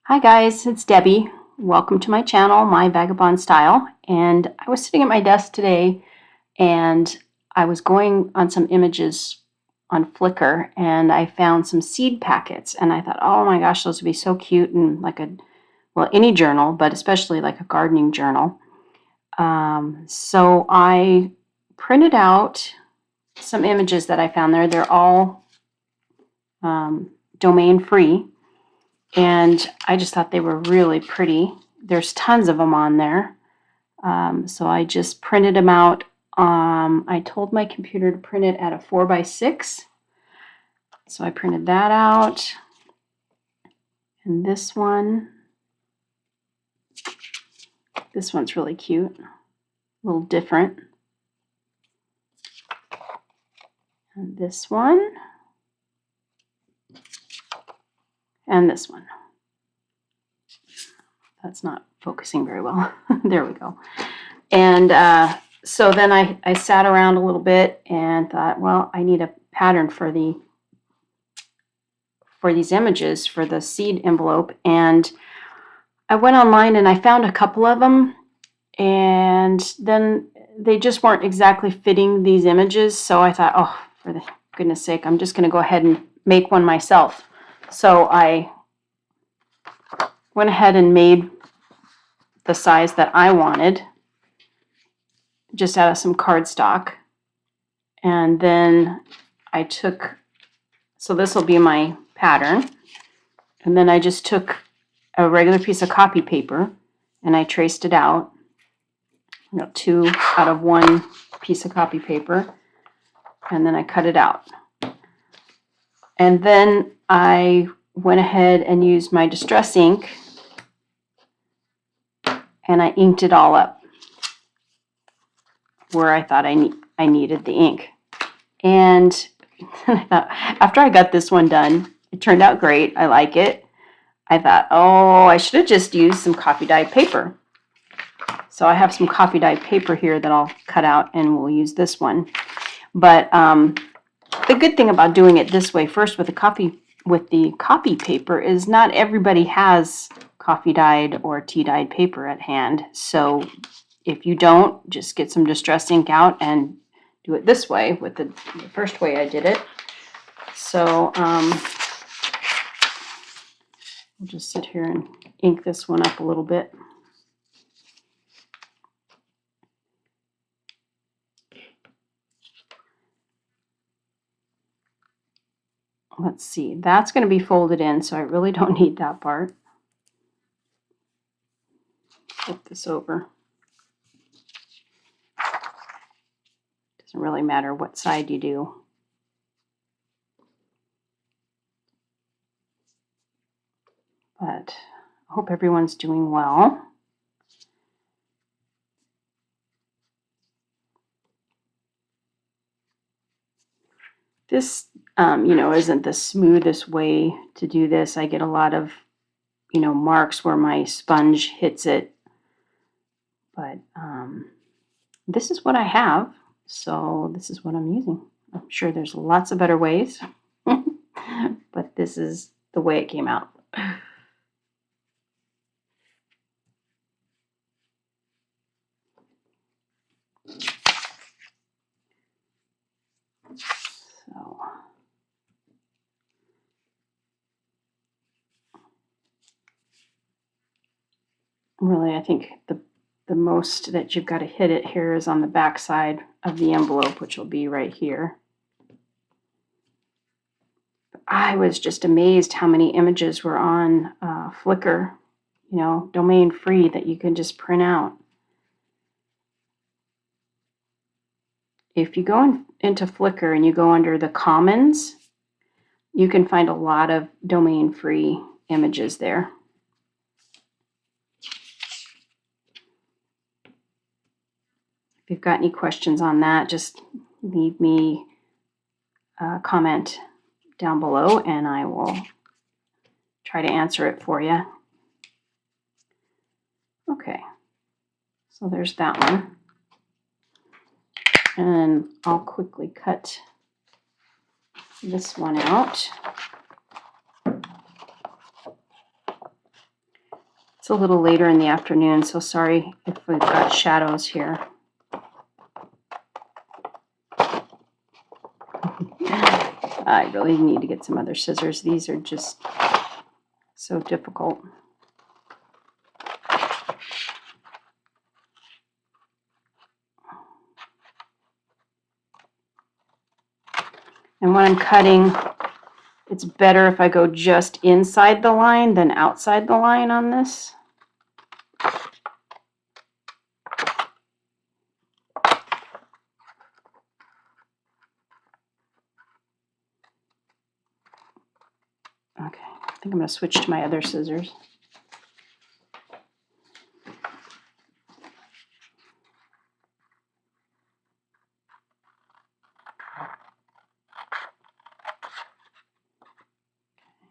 Hi guys, it's Debbie. Welcome to my channel, My Vagabond Style. And I was sitting at my desk today and I was going on some images on Flickr and I found some seed packets and I thought, oh my gosh, those would be so cute and like well, any journal, but especially like a gardening journal. So I printed out some images that I found there. They're all domain free. And I just thought they were really pretty. There's tons of them on there. So I just printed them out. I told my computer to print it at a 4x6. So I printed that out. And this one's really cute. A little different. And this one. And this one. That's not focusing very well. There we go. And so then I sat around a little bit and thought, well, I need a pattern for these images for the seed envelope. And I went online and I found a couple of them, and then they just weren't exactly fitting these images. So I thought, oh, for the goodness sake, I'm just going to go ahead and make one myself. So I went ahead and made the size that I wanted, just out of some cardstock. And then I took, so this will be my pattern. And then I just took a regular piece of copy paper and I traced it out. I got 2 out of 1 piece of copy paper. And then I cut it out. And then I went ahead and used my distress ink and I inked it all up where I thought I needed the ink. And I thought, after I got this one done, it turned out great. I like it. I thought, oh, I should have just used some coffee dyed paper. So I have some coffee dyed paper here that I'll cut out and we'll use this one. But the good thing about doing it this way first with the copy paper is not everybody has coffee dyed or tea dyed paper at hand. So if you don't, just get some distress ink out and do it this way with the first way I did it. So I'll just sit here and ink this one up a little bit. Let's see, that's going to be folded in, so I really don't need that part. Flip this over. Doesn't really matter what side you do. But I hope everyone's doing well. This, isn't the smoothest way to do this. I get a lot of, marks where my sponge hits it. But this is what I have, so this is what I'm using. I'm sure there's lots of better ways, but this is the way it came out. So really, I think the most that you've got to hit it here is on the back side of the envelope, which will be right here. I was just amazed how many images were on Flickr, domain free, that you can just print out. If you go into Flickr and you go under the Commons, you can find a lot of domain free images there. If you've got any questions on that, just leave me a comment down below and I will try to answer it for you. Okay, so there's that one. And I'll quickly cut this one out. It's a little later in the afternoon, so sorry if we've got shadows here. I really need to get some other scissors. These are just so difficult. And when I'm cutting, it's better if I go just inside the line than outside the line on this. Okay, I think I'm going to switch to my other scissors.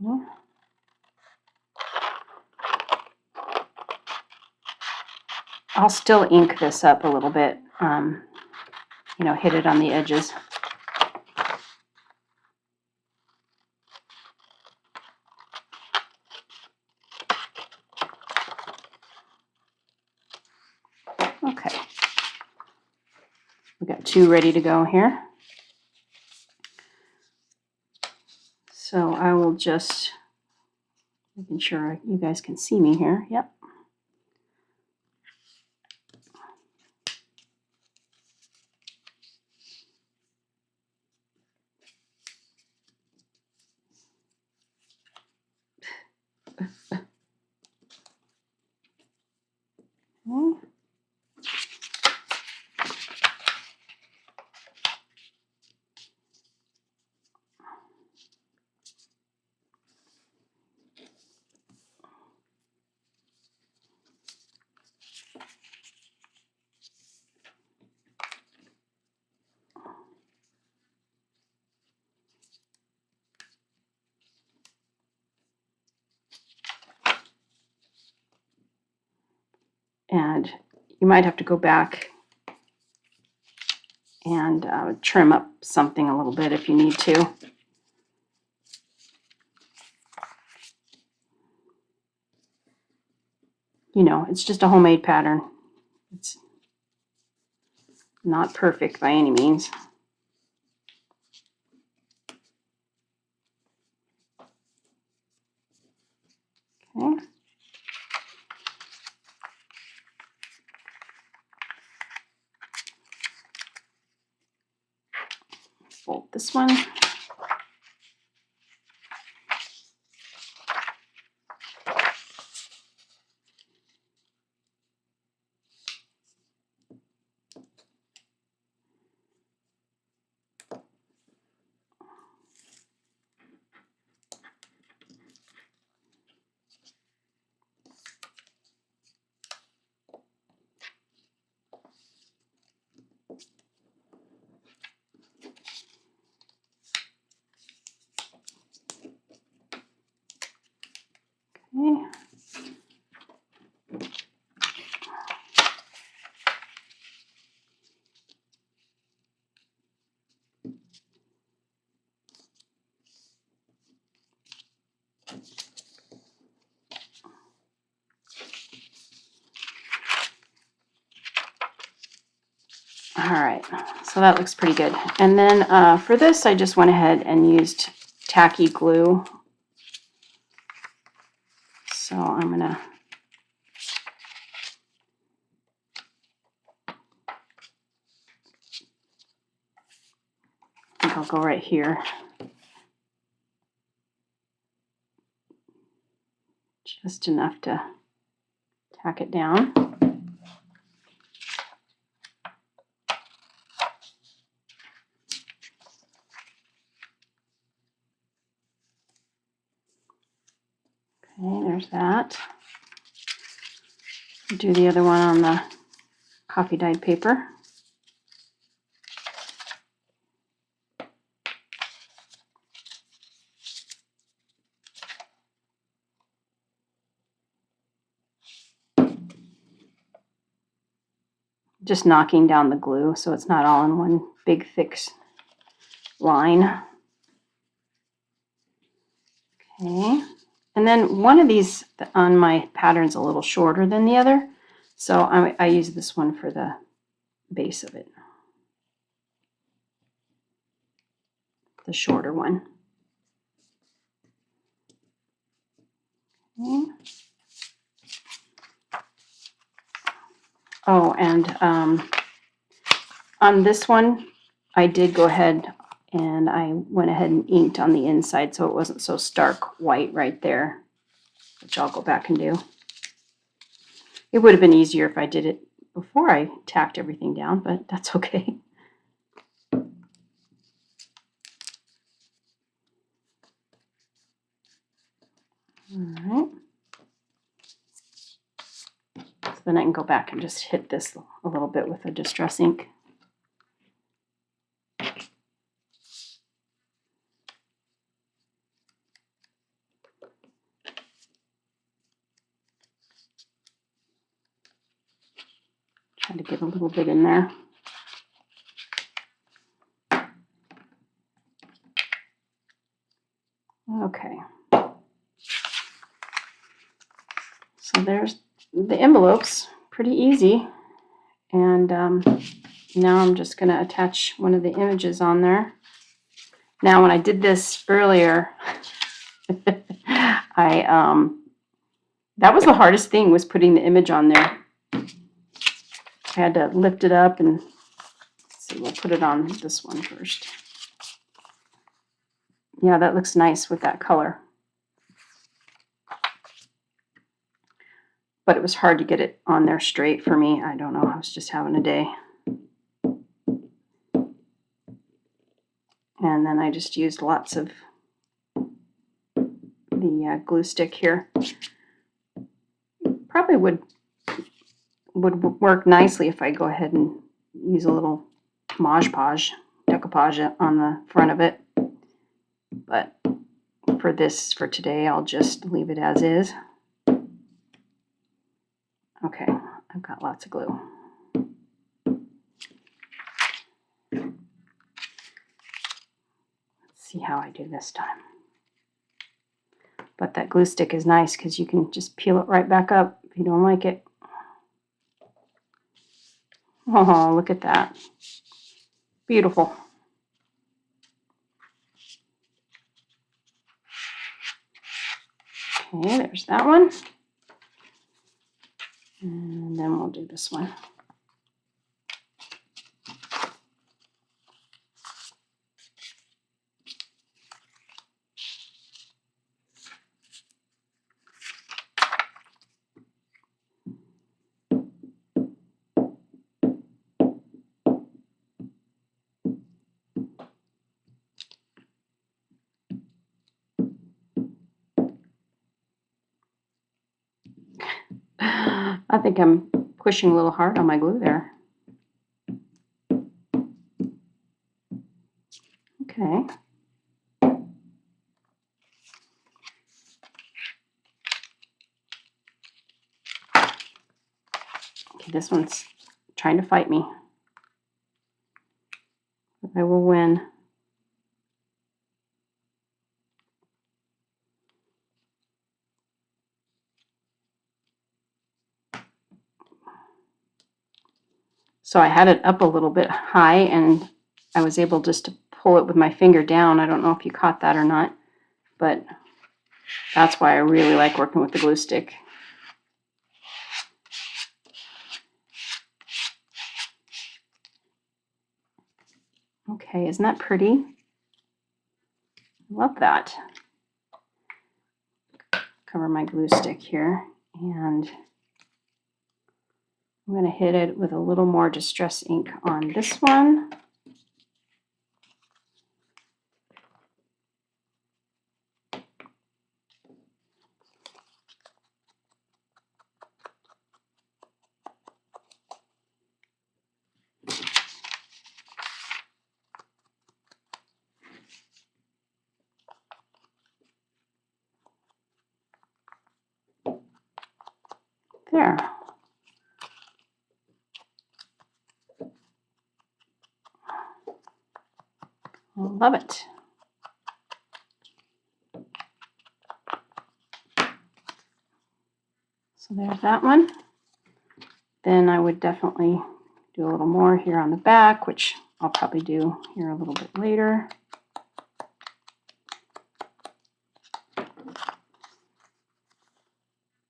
Okay. I'll still ink this up a little bit, you know, hit it on the edges. Okay, we got two ready to go here. So I will just, making sure you guys can see me here. Yep. Okay. And you might have to go back and trim up something a little bit if you need to. You know, it's just a homemade pattern. It's not perfect by any means. Okay. Fold this one. Okay. All right, so that looks pretty good. And then for this, I just went ahead and used tacky glue. So I'm gonna I think I'll go right here. Just enough to tack it down. Okay, there's that. Do the other one on the coffee dyed paper. Just knocking down the glue so it's not all in one big thick line. Okay, And then one of these on my pattern's a little shorter than the other, so I use this one for the base of it, the shorter one. Okay. Oh, and on this one, I did go ahead and I went ahead and inked on the inside so it wasn't so stark white right there, which I'll go back and do. It would have been easier if I did it before I tacked everything down, but that's okay. All right. So then I can go back and just hit this a little bit with a distress ink. Try to get a little bit in there. Okay. So there's the envelopes, pretty easy. And now I'm just going to attach one of the images on there. Now, when I did this earlier, that was the hardest thing, was putting the image on there. I had to lift it up and let's see, we'll put it on this one first. Yeah, that looks nice with that color. But it was hard to get it on there straight for me. I don't know, I was just having a day. And then I just used lots of the glue stick here. Probably would work nicely if I go ahead and use a little Mod Podge, decoupage on the front of it. But for today, I'll just leave it as is. Okay, I've got lots of glue. Let's see how I do this time. But that glue stick is nice because you can just peel it right back up if you don't like it. Oh, look at that. Beautiful. Okay, there's that one. And then we'll do this one. I think I'm pushing a little hard on my glue there. Okay. Okay, this one's trying to fight me. But I will win. So I had it up a little bit high and I was able just to pull it with my finger down. I don't know if you caught that or not, but that's why I really like working with the glue stick. Okay, isn't that pretty? Love that. Cover my glue stick here, and I'm going to hit it with a little more distress ink on this one. There. Love it. So there's that one. Then I would definitely do a little more here on the back, which I'll probably do here a little bit later.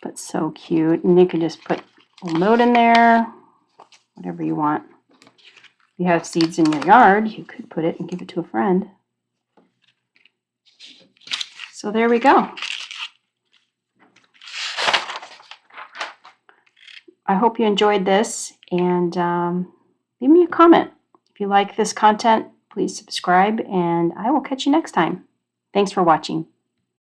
But so cute. And you can just put a little note in there, whatever you want. If you have seeds in your yard, you could put it and give it to a friend. So there we go. I hope you enjoyed this, and leave me a comment. If you like this content, please subscribe, and I will catch you next time. Thanks for watching.